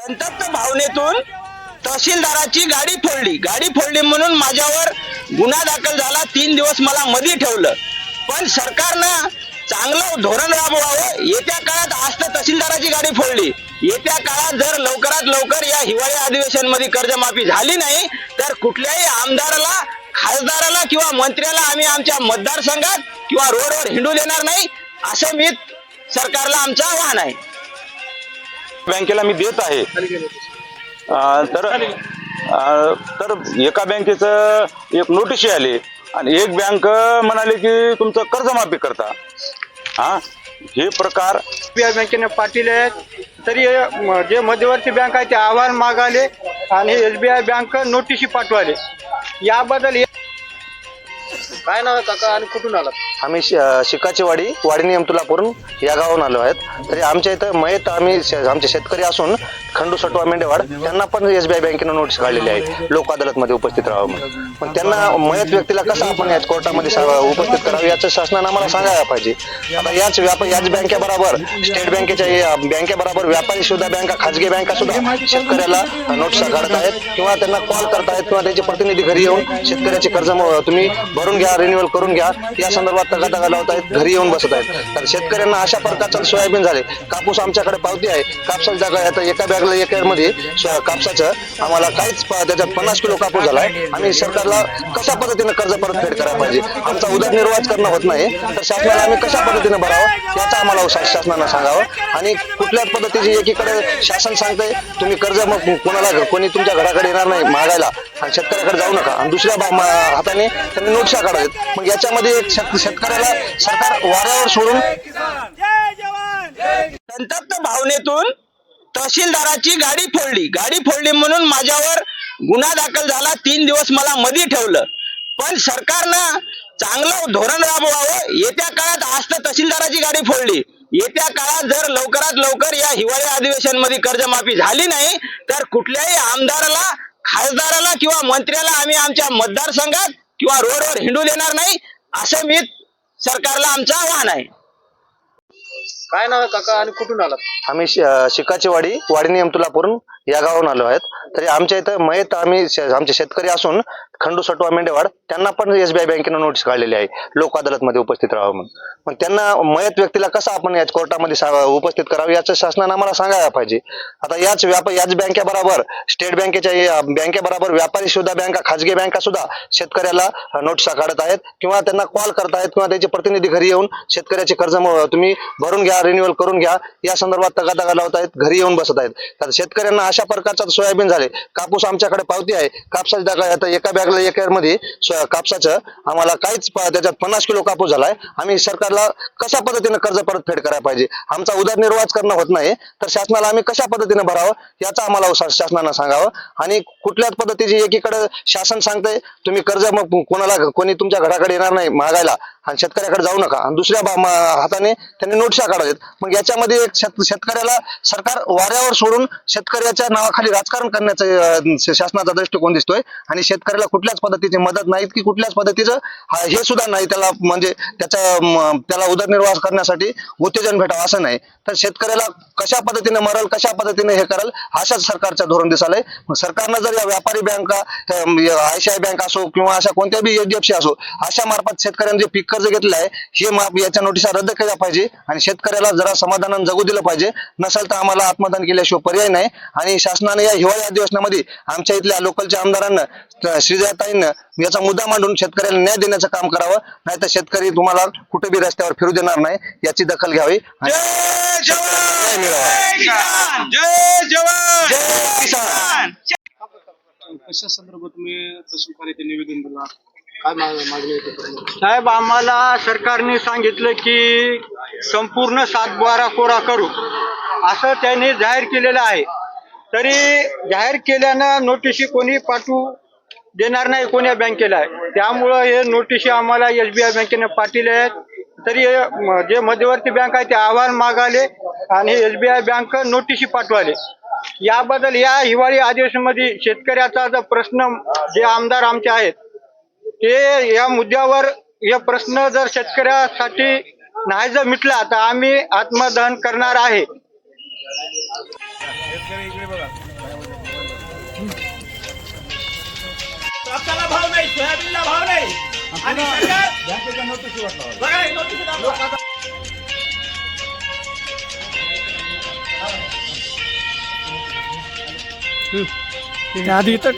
संतप्त भावनेतून तहसीलदाराची गाडी फोडली म्हणून माझ्यावर गुन्हा दाखल झाला। 3 दिवस मला मध्ये ठेवलं, पण सरकारनं चांगलं धोरण राबवावं। येत्या काळात आज तर तहसीलदाराची गाडी फोडली, येत्या काळात जर लवकरात लवकर या हिवाळी अधिवेशन मध्ये कर्जमाफी झाली नाही तर कुठल्याही आमदाराला, खासदाराला किंवा मंत्र्याला आम्ही आमच्या मतदारसंघात किंवा रोडवर हिंडू देणार नाही, असं मी सरकारला आमचं आव्हान आहे। बँकेला मी देत आहे, तर एका बँकेचं एक नोटीस आली आणि एक बँक म्हणाले की तुमचं कर्जमाफी करता। हे प्रकार SBI बँकेने पाठवले आहेत, तरी जे मध्यवर्ती बँक आहे ते अहवाल मागाले आणि SBI बँक नोटीस पाठवाले। याबद्दल काय नाव काका आणि कुठून आलात? आम्ही शिकाची वाडी नियम तुलापूरून या गावाहून आलो आहेत। तरी आमच्या इथं मयत आमचे शेतकरी असून खंडू सटवा मेंढेवाड त्यांना पण SBI बँकेनं नोटीस काढलेली आहे लोक अदालतमध्ये उपस्थित राहावं म्हणून। पण त्यांना मयत व्यक्तीला कसं आपण याच कोर्टामध्ये उपस्थित करावं याचं शासनानं आम्हाला सांगायला पाहिजे। आता याच बँकेबरोबर स्टेट बँकेबरोबर व्यापारी सुद्धा बँका, खाजगी बँका सुद्धा शेतकऱ्याला नोटिसा काढत आहेत किंवा त्यांना कॉल करतायत किंवा त्यांचे प्रतिनिधी घरी येऊन शेतकऱ्याचे कर्ज तुम्ही भरून घ्या, रिन्युअल करून घ्या या संदर्भात तगादा लावत आहेत, घरी येऊन बसत आहेत। तर शेतकऱ्यांना अशा प्रकारचं सोयाबीन झाले, कापूस आमच्याकडे पावती आहे, कापसाची जागा आता एका बॅगला एकरमध्ये कापसाचं आम्हाला काहीच त्याच्यात 50 किलो कापूस झालाय। आम्ही सरकारला कशा पद्धतीने कर्ज परतफेड करायला पाहिजे, आमचा उदरनिर्वाह करणं होत नाही, तर शासनाला आम्ही कशा पद्धतीने भरावं याचा आम्हाला शासनानं सांगावं। आणि कुठल्याच पद्धतीची एकीकडे शासन सांगतंय तुम्ही कर्ज मग कोणी तुमच्या घराकडे येणार नाही मागायला आणि शेतकऱ्याकडे जाऊ नका, आणि दुसऱ्या हाताने त्यांनी नोटिसा काढायत। मग याच्यामध्ये एक शेतकऱ्याला सरकार वाऱ्यावर सोडून संतप्त भावनेतून तहसीलदाराची गाडी फोडली म्हणून माझ्यावर गुन्हा दाखल झाला। 3 दिवस मला मध्ये ठेवलं, पण सरकारनं चांगलं धोरण राबवावं। येत्या काळात आज तर तहसीलदाराची गाडी फोडली, येत्या काळात जर लवकरात लवकर या हिवाळी अधिवेशन मध्ये कर्जमाफी झाली नाही तर कुठल्याही आमदाराला, खासदाराला किंवा मंत्र्याला आम्ही आमच्या मतदारसंघात किंवा रोडवर हिंडू देणार नाही, असं मी सरकारला आमचं आव्हान आहे। काय नाव काका आणि कुठून आलात? आम्ही शिकाची वाडी नियम तुलापूरून या गावाहून आलो आहेत। तरी आमच्या इथं मयत आमचे शेतकरी असून खंडू सटवा मेंढेवाड त्यांना पण SBI बँकेनं नोटीस काढलेली आहे लोक अदालतमध्ये उपस्थित राहावं म्हणून। पण त्यांना मयत व्यक्तीला कसं आपण याच कोर्टामध्ये उपस्थित करावं याचं शासनानं आम्हाला सांगायला पाहिजे। आता याच बँकेबरोबर स्टेट बँकेबरोबर व्यापारी सुद्धा बँका, खाजगी बँका सुद्धा शेतकऱ्याला नोटिसा काढत आहेत किंवा त्यांना कॉल करतायत किंवा त्यांचे प्रतिनिधी घरी येऊन शेतकऱ्याचे कर्ज तुम्ही भरून घ्या, रिन्युअल करून घ्या या संदर्भात तगादा लावत आहेत, घरी येऊन बसत आहेत। तर शेतकऱ्यांना अशा प्रकारचा सोयाबीन झाले, कापूस आमच्याकडे पावती आहे, कापसाची जागा आता एका बॅगला एकरमध्ये कापसाचं आम्हाला काहीच त्याच्यात 50 किलो कापूस झालाय। आम्ही सरकारला कशा पद्धतीने कर्ज परतफेड करायला पाहिजे, आमचा उदरनिर्वाह करणं होत नाही, तर शासनाला आम्ही कशा पद्धतीने भरावं याचा आम्हाला शासनानं सांगावं। आणि कुठल्याच पद्धतीची एकीकडे शासन सांगतंय तुम्ही कर्ज मग कोणी तुमच्या घराकडे येणार नाही मागायला आणि शेतकऱ्याकडे जाऊ नका, आणि दुसऱ्या हाताने त्यांनी नोटिसा काढायत। मग याच्यामध्ये एक शेतकऱ्याला सरकार वाऱ्यावर सोडून शेतकऱ्याच्या नावाखाली राजकारण करण्याचा शासनाचा दृष्टिकोन दिसतोय आणि शेतकऱ्याला कुठल्याच पद्धतीची मदत नाही की कुठल्याच पद्धतीचं हे सुद्धा नाही त्याला, म्हणजे त्याला उदरनिर्वाह करण्यासाठी उत्तेजन भेटावं असं नाही। तर शेतकऱ्याला कशा पद्धतीने मरल, कशा पद्धतीने हे करल अशाच सरकारचं धोरण दिसालंय। सरकारनं जर या व्यापारी बँका, ICICI बँक असो किंवा अशा कोणत्या बी HDFC असो अशा मार्फत शेतकऱ्यांनी जे पीक कर्ज घेतलं आहे हे याच्या नोटिसा रद्द केल्या पाहिजे आणि शेतकऱ्याला जरा समाधानानं जगू दिलं पाहिजे। नसेल तर आम्हाला आत्मदान केल्याशिवाय पर्याय नाही। आणि शासनाने या हिवाळी अधिवेशनामध्ये आमच्या इथल्या लोकलच्या आमदारांना, श्रीजयाताईंना याचा मुद्दा मांडून शेतकऱ्याला न्याय देण्याचं काम करावं, नाहीतर शेतकरी तुम्हाला कुठे बी रस्त्यावर फिरू देणार नाही याची दखल घ्यावी। जय जवान, जय किसान, जय जवान, जय किसान। कशा संदर्भात तुम्ही तहसीलदाराचे निवेदन दिला, काय मागणी होती? साहेब, आम्हाला सरकारने सांगितलं की संपूर्ण 7/12 कोरा करू असं त्यांनी जाहीर केलेलं आहे। तरी जाहीर केल्यानं नोटिशी कोणी पाठवू देणार नाही कोण्या बँकेला, त्यामुळं हे नोटिशी आम्हाला SBI बँकेने पाठवले आहेत। तरी जे मध्यवर्ती बँक आहे ते अहवाल मागाले आणि SBI बँक नोटिशी पाठवाले। याबद्दल या हिवाळी अधिवेशनामध्ये शेतकऱ्याचा जो प्रश्न, जे आमदार आमचे आहेत ते या मुद्द्यावर हे प्रश्न जर शेतकऱ्यासाठी नाही जर मिटला तर आम्ही आत्मदहन करणार आहे। कापसाला भाव नाही, सोयाबीनला भाव नाही आणि सरकार बघा हे notice दाखवा. आधी इथं